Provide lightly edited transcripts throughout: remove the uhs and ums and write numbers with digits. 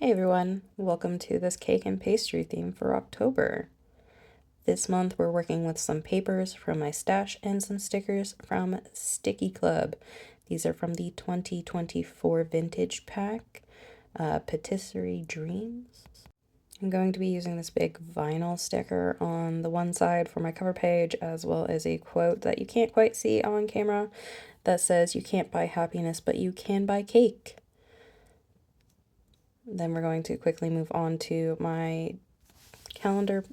Hey everyone, welcome to this cake and pastry theme for October. This month we're working with some papers from my stash and some stickers from Stickii Club. These are from the 2024 vintage pack, Patisserie Dreams. I'm going to be using this big vinyl sticker on the one side for my cover page, as well as a quote that you can't quite see on camera that says, "You can't buy happiness, but you can buy cake." Then we're going to quickly move on to my calendar.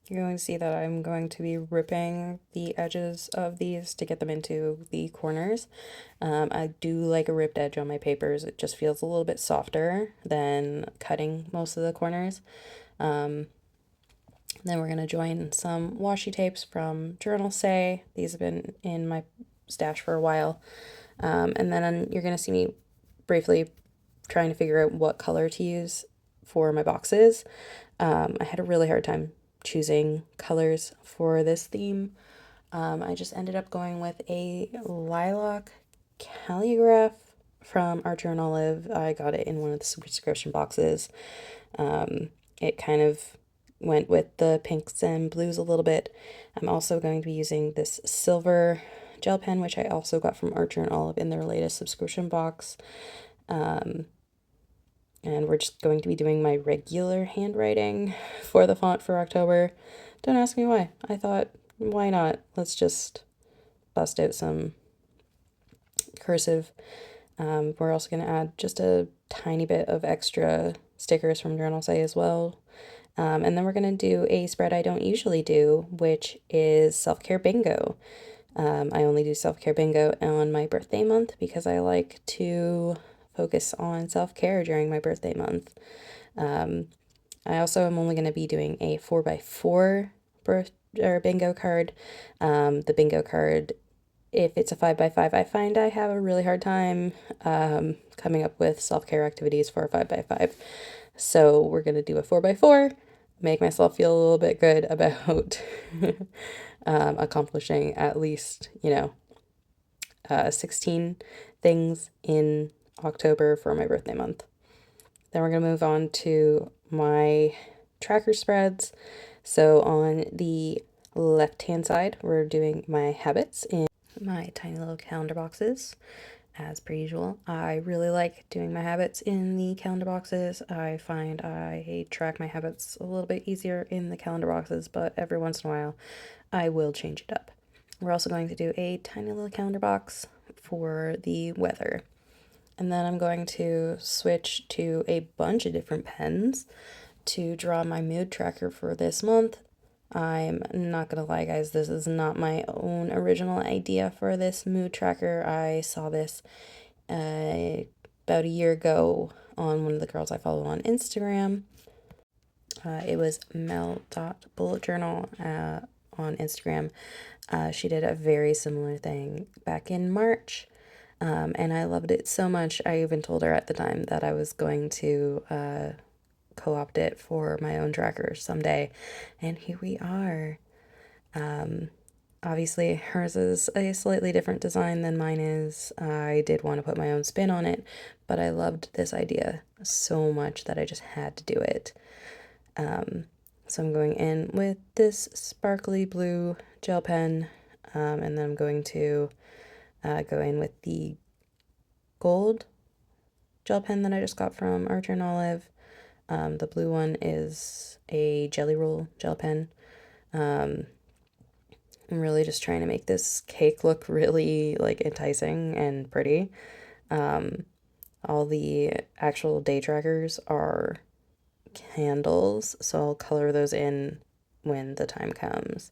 You're going to see that I'm going to be ripping the edges of these to get them into the corners. I do like a ripped edge on my papers. It just feels a little bit softer than cutting most of the corners. Then we're going to join some washi tapes from Journalsay. These have been in my stash for a while. And then you're going to see me briefly trying to figure out what color to use for my boxes. I had a really hard time choosing colors for this theme. I just ended up going with a lilac calligraph from our Journalsay. I got it in one of the subscription boxes. It kind of went with the pinks and blues a little bit. I'm also going to be using this silver gel pen, which I also got from Archer and Olive in their latest subscription box. And we're just going to be doing my regular handwriting for the font for October. Don't ask me why. I thought, why not? Let's just bust out some cursive. We're also going to add just a tiny bit of extra stickers from Journalsay as well. And then we're going to do a spread I don't usually do, which is self-care bingo. I only do self-care bingo on my birthday month because I like to focus on self-care during my birthday month. I also am only going to be doing a 4x4 bingo card. The bingo card, if it's a 5x5, I find I have a really hard time coming up with self-care activities for a 5x5. So we're going to do a 4x4, make myself feel a little bit good about accomplishing at least, 16 things in October for my birthday month. Then we're going to move on to my tracker spreads. So on the left-hand side, we're doing my habits in my tiny little calendar boxes. As per usual, I really like doing my habits in the calendar boxes. I find I track my habits a little bit easier in the calendar boxes, but every once in a while I will change it up. We're also going to do a tiny little calendar box for the weather. And then I'm going to switch to a bunch of different pens to draw my mood tracker for this month. I'm not gonna lie, guys, this is not my own original idea for this mood tracker. I saw this about a year ago on one of the girls I follow on Instagram. It was mel.bulletjournal on Instagram. She did a very similar thing back in March. And I loved it so much. I even told her at the time that I was going to co-opt it for my own tracker someday. And here we are. Obviously, hers is a slightly different design than mine is. I did want to put my own spin on it, but I loved this idea so much that I just had to do it. So I'm going in with this sparkly blue gel pen, and then I'm going to go in with the gold gel pen that I just got from Archer and Olive. The blue one is a Jelly Roll gel pen. I'm really just trying to make this cake look really like enticing and pretty. All the actual day trackers are candles, so I'll color those in when the time comes.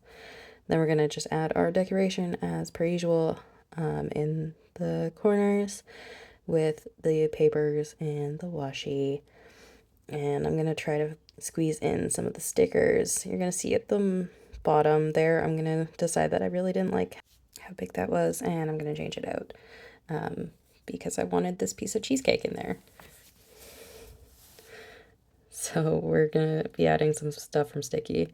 Then we're gonna just add our decoration as per usual in the corners with the papers and the washi. And I'm gonna try to squeeze in some of the stickers. You're gonna see at the bottom there, I'm gonna decide that I really didn't like how big that was, and I'm gonna change it out because I wanted this piece of cheesecake in there. So we're gonna be adding some stuff from Stickii.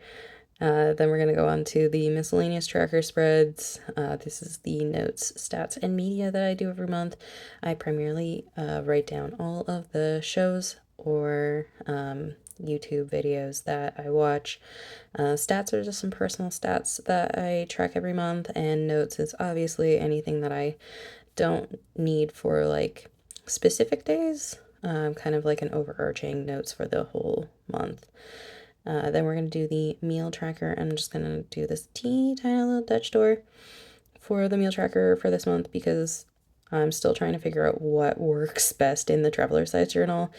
Then we're going to go on to the miscellaneous tracker spreads. This is the notes, stats, and media that I do every month. I primarily write down all of the shows or YouTube videos that I watch. Stats are just some personal stats that I track every month, and notes is obviously anything that I don't need for like specific days, kind of like an overarching notes for the whole month. Then we're going to do the meal tracker. I'm just going to do this teeny tiny little Dutch door for the meal tracker for this month because I'm still trying to figure out what works best in the traveler size journal.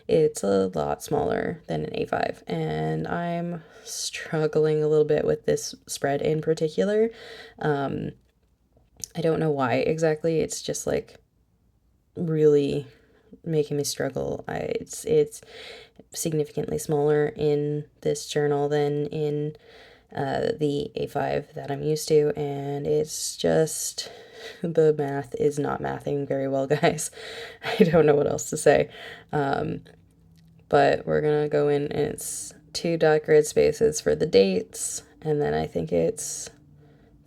It's a lot smaller than an A5, and I'm struggling a little bit with this spread in particular. I don't know why exactly. It's just like really making me struggle. It's significantly smaller in this journal than in the A5 that I'm used to, and it's just the math is not mathing very well, guys. I don't know what else to say. But we're gonna go in, and it's 2 dot grid spaces for the dates, and then I think it's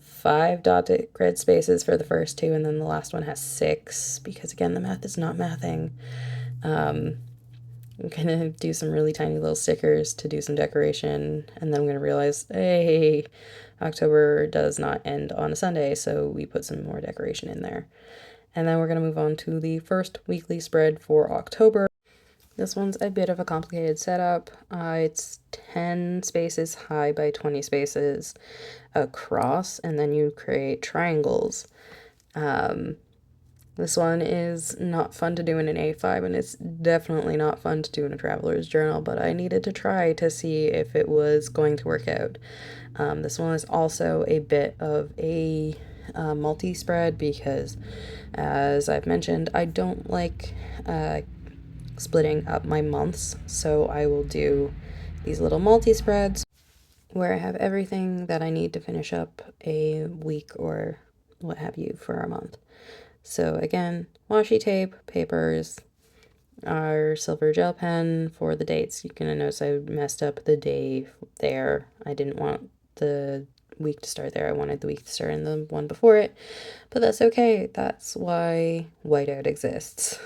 5 dot grid spaces for the first two, and then the last one has 6 because again the math is not mathing. I'm gonna do some really tiny little stickers to do some decoration, and then I'm gonna realize, hey, October does not end on a Sunday, so we put some more decoration in there. And then we're gonna move on to the first weekly spread for October. This one's a bit of a complicated setup. It's 10 spaces high by 20 spaces across, and then you create triangles. This one is not fun to do in an A5, and it's definitely not fun to do in a traveler's journal, but I needed to try to see if it was going to work out. This one is also a bit of a multi-spread because, as I've mentioned, I don't like splitting up my months, so I will do these little multi-spreads where I have everything that I need to finish up a week or what have you for a month. So again, washi tape, papers, our silver gel pen for the dates. You're gonna notice I messed up the day there. I didn't want the week to start there. I wanted the week to start in the one before it, but that's okay. That's why whiteout exists.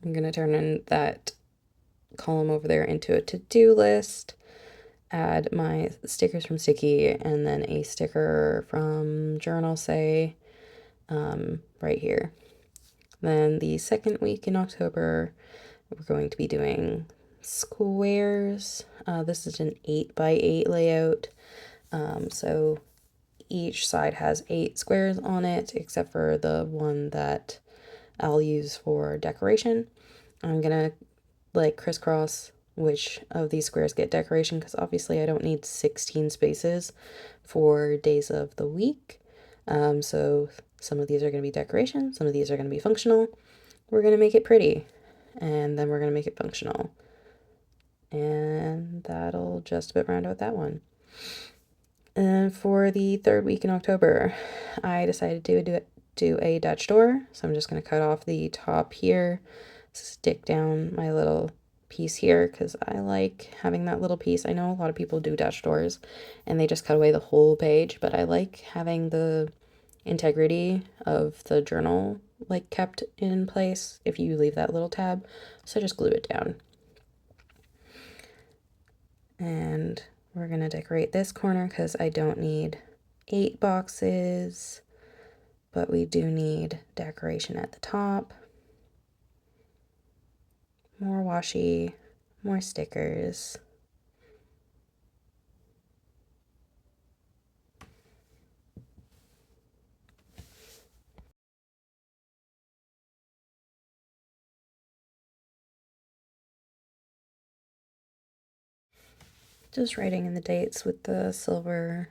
I'm gonna turn in that column over there into a to-do list, add my stickers from Stickii, and then a sticker from Journalsay right here. Then the second week in October, we're going to be doing squares. This is an 8x8 layout. So each side has 8 squares on it, except for the one that I'll use for decoration. I'm gonna like crisscross which of these squares get decoration because obviously I don't need 16 spaces for days of the week. So some of these are going to be decoration, some of these are going to be functional. We're going to make it pretty, and then we're going to make it functional. And that'll just about round out that one. And for the third week in October, I decided to do a Dutch door. So I'm just going to cut off the top here, stick down my little piece here because I like having that little piece. I know a lot of people do Dutch doors and they just cut away the whole page, but I like having the integrity of the journal like kept in place if you leave that little tab. So I just glue it down. And we're gonna decorate this corner because I don't need 8 boxes, but we do need decoration at the top. More washi, more stickers. Just writing in the dates with the silver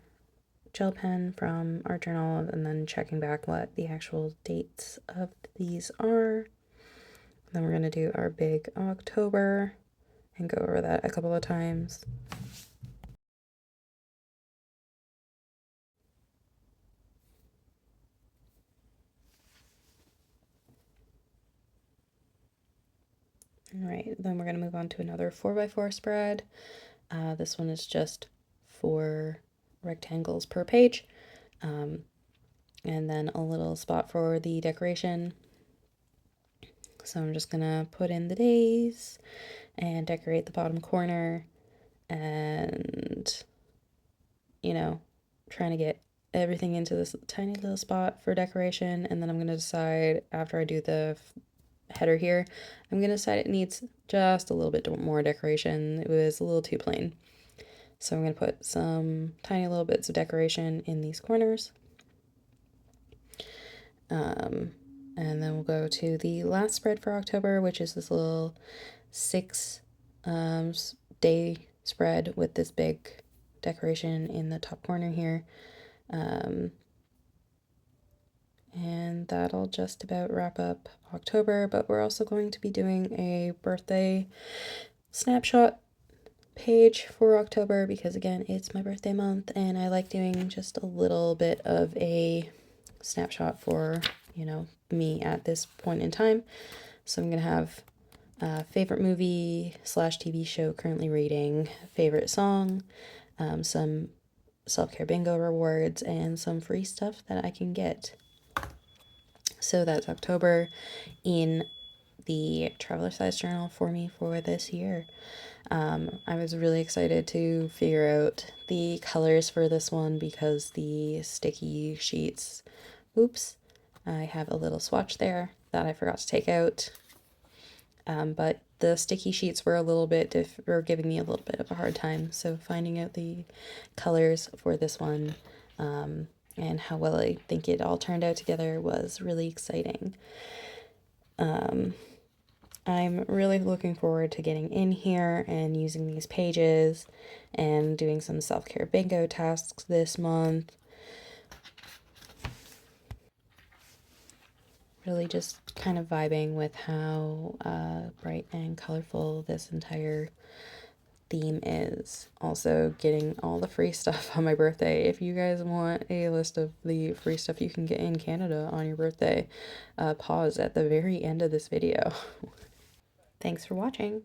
gel pen from our journal and then checking back what the actual dates of these are. Then we're going to do our big October and go over that a couple of times. All right, then we're going to move on to another 4x4 spread. This one is just 4 rectangles per page, and then a little spot for the decoration. So I'm just gonna put in the days and decorate the bottom corner, and trying to get everything into this tiny little spot for decoration. And then I'm gonna decide, after I do the header here, I'm gonna decide it needs just a little bit more decoration. It was a little too plain. So I'm gonna put some tiny little bits of decoration in these corners. And then we'll go to the last spread for October, which is this little 6-day spread with this big decoration in the top corner here. And that'll just about wrap up October, but we're also going to be doing a birthday snapshot page for October because, again, it's my birthday month and I like doing just a little bit of a snapshot for, me at this point in time. So I'm going to have favorite movie / TV show currently reading, favorite song, some self-care bingo rewards, and some free stuff that I can get. So that's October in the traveler size journal for me for this year. I was really excited to figure out the colors for this one because the sticky sheets, oops, I have a little swatch there that I forgot to take out. But the sticky sheets were were giving me a little bit of a hard time. So finding out the colors for this one, and how well I think it all turned out together was really exciting. I'm really looking forward to getting in here and using these pages and doing some self-care bingo tasks this month. Really just kind of vibing with how bright and colorful this entire theme is. Also getting all the free stuff on my birthday. If you guys want a list of the free stuff you can get in Canada on your birthday, pause at the very end of this video. Thanks for watching.